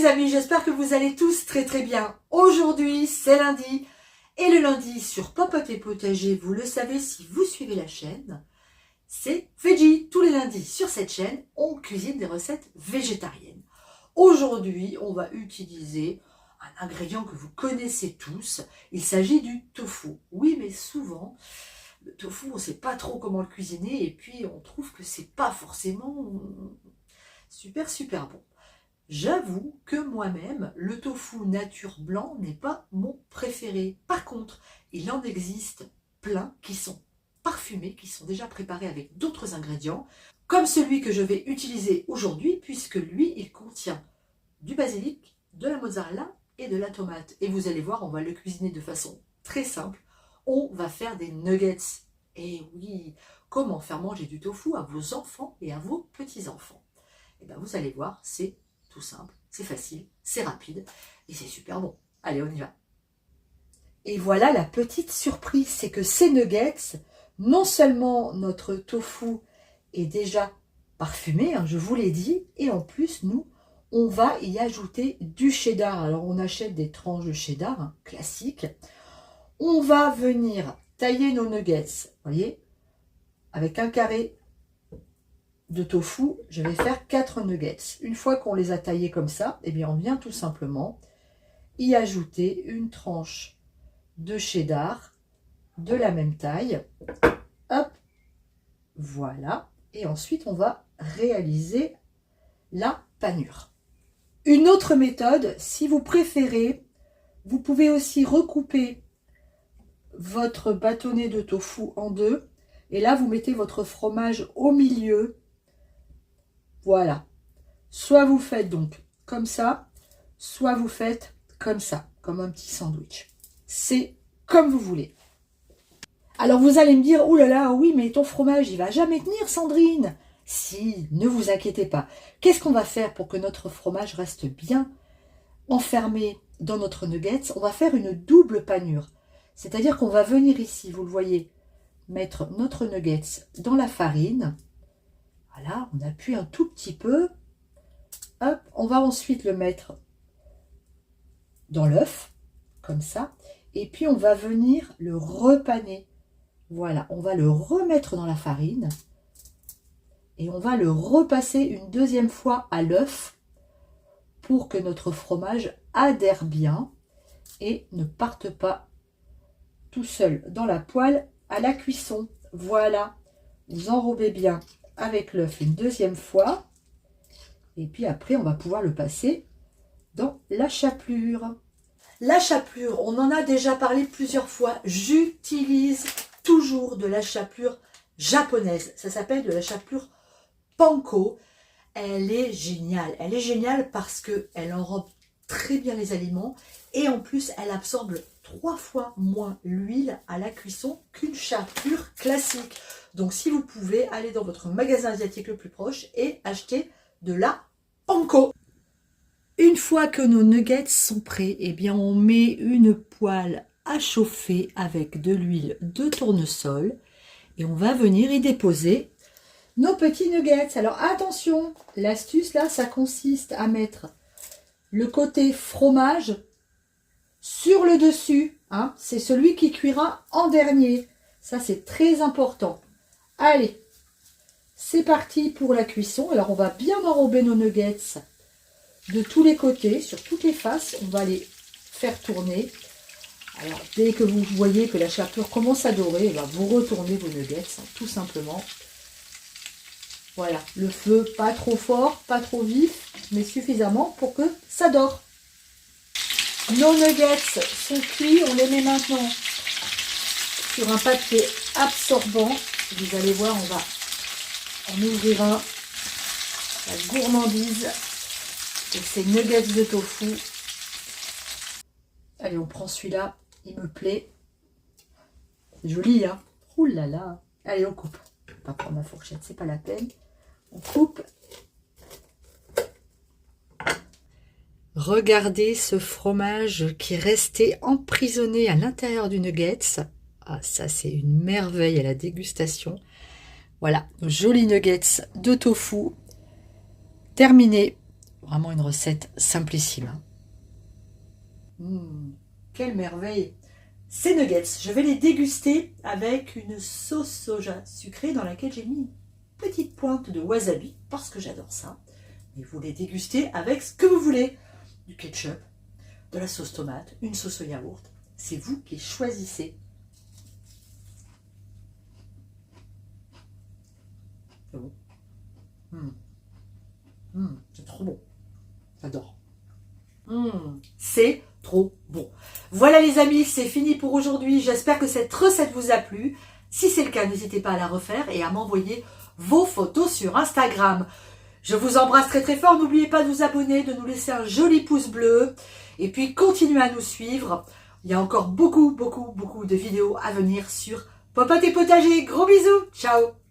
les amis, j'espère que vous allez tous très très bien. Aujourd'hui, c'est lundi. Et le lundi, sur Popote et Potager, vous le savez si vous suivez la chaîne, c'est Veggie. Tous les lundis sur cette chaîne, on cuisine des recettes végétariennes. Aujourd'hui, on va utiliser un ingrédient que vous connaissez tous. Il s'agit du tofu. Oui, mais souvent, le tofu, on ne sait pas trop comment le cuisiner et puis on trouve que c'est pas forcément super bon. J'avoue que moi-même, le tofu nature blanc n'est pas mon préféré. Par contre, il en existe plein qui sont parfumés, qui sont déjà préparés avec d'autres ingrédients, comme celui que je vais utiliser aujourd'hui, puisque lui, il contient du basilic, de la mozzarella et de la tomate. Et vous allez voir, on va le cuisiner de façon très simple. On va faire des nuggets. Et oui, comment faire manger du tofu à vos enfants et à vos petits-enfants? Et bien, vous allez voir, c'est tout simple, c'est facile, c'est rapide et c'est super bon. Allez, on y va. Et voilà la petite surprise, c'est que ces nuggets, non seulement notre tofu est déjà parfumé, je vous l'ai dit, et en plus, nous, on va y ajouter du cheddar. Alors, on achète des tranches de cheddar classiques. On va venir tailler nos nuggets, voyez, avec un carré de tofu, je vais faire 4 nuggets. Une fois qu'on les a taillés comme ça, eh bien on vient tout simplement y ajouter une tranche de cheddar de la même taille. Hop, voilà. Et ensuite, on va réaliser la panure. Une autre méthode, si vous préférez, vous pouvez aussi recouper votre bâtonnet de tofu en deux. Et là, vous mettez votre fromage au milieu. Voilà, soit vous faites donc comme ça, soit vous faites comme ça, comme un petit sandwich. C'est comme vous voulez. Alors vous allez me dire, oh là là, oui, mais ton fromage, il va jamais tenir, Sandrine. Si, ne vous inquiétez pas. Qu'est-ce qu'on va faire pour que notre fromage reste bien enfermé dans notre nuggets? On va faire une double panure. C'est-à-dire qu'on va venir ici, vous le voyez, mettre notre nuggets dans la farine. Voilà, on appuie un tout petit peu. Hop, on va ensuite le mettre dans l'œuf, comme ça. Et puis, on va venir le repaner. Voilà, on va le remettre dans la farine. Et on va le repasser une deuxième fois à l'œuf pour que notre fromage adhère bien et ne parte pas tout seul dans la poêle à la cuisson. Voilà, vous enrobez bien avec l'œuf une deuxième fois et puis après on va pouvoir le passer dans la chapelure. La chapelure, on en a déjà parlé plusieurs fois, j'utilise toujours de la chapelure japonaise, ça s'appelle de la chapelure panko. Elle est géniale parce qu'elle enrobe très bien les aliments et en plus elle absorbe 3 fois moins l'huile à la cuisson qu'une chapelure classique. Donc si vous pouvez, aller dans votre magasin asiatique le plus proche et acheter de la panko. Une fois que nos nuggets sont prêts, eh bien on met une poêle à chauffer avec de l'huile de tournesol et on va venir y déposer nos petits nuggets. Alors attention, l'astuce là, ça consiste à mettre le côté fromage sur le dessus. C'est celui qui cuira en dernier. Ça, c'est très important. Allez, c'est parti pour la cuisson. Alors, on va bien enrober nos nuggets de tous les côtés, sur toutes les faces. On va les faire tourner. Alors, dès que vous voyez que la chapelure commence à dorer, vous retournez vos nuggets, tout simplement. Voilà, le feu pas trop fort, pas trop vif, mais suffisamment pour que ça dore. Nos nuggets sont cuits, on les met maintenant sur un papier absorbant. Vous allez voir, on va en ouvrir un. La gourmandise de ces nuggets de tofu. Allez, on prend celui-là, il me plaît. C'est joli, hein? Ouh là là. Allez, on coupe. On va pas prendre ma fourchette, c'est pas la peine. On coupe. Regardez ce fromage qui est resté emprisonné à l'intérieur du nuggets. Ah, ça, c'est une merveille à la dégustation. Voilà, nos jolis nuggets de tofu terminés. Vraiment une recette simplissime. Quelle merveille! Ces nuggets, je vais les déguster avec une sauce soja sucrée dans laquelle j'ai mis une petite pointe de wasabi, parce que j'adore ça. Mais vous les dégustez avec ce que vous voulez. Du ketchup, de la sauce tomate, une sauce au yaourt. C'est vous qui choisissez. C'est bon. C'est trop bon. J'adore. C'est trop bon. Voilà les amis, c'est fini pour aujourd'hui. J'espère que cette recette vous a plu. Si c'est le cas, n'hésitez pas à la refaire et à m'envoyer vos photos sur Instagram. Je vous embrasse très très fort. N'oubliez pas de vous abonner, de nous laisser un joli pouce bleu. Et puis continuez à nous suivre. Il y a encore beaucoup de vidéos à venir sur Popote et Potager. Gros bisous. Ciao.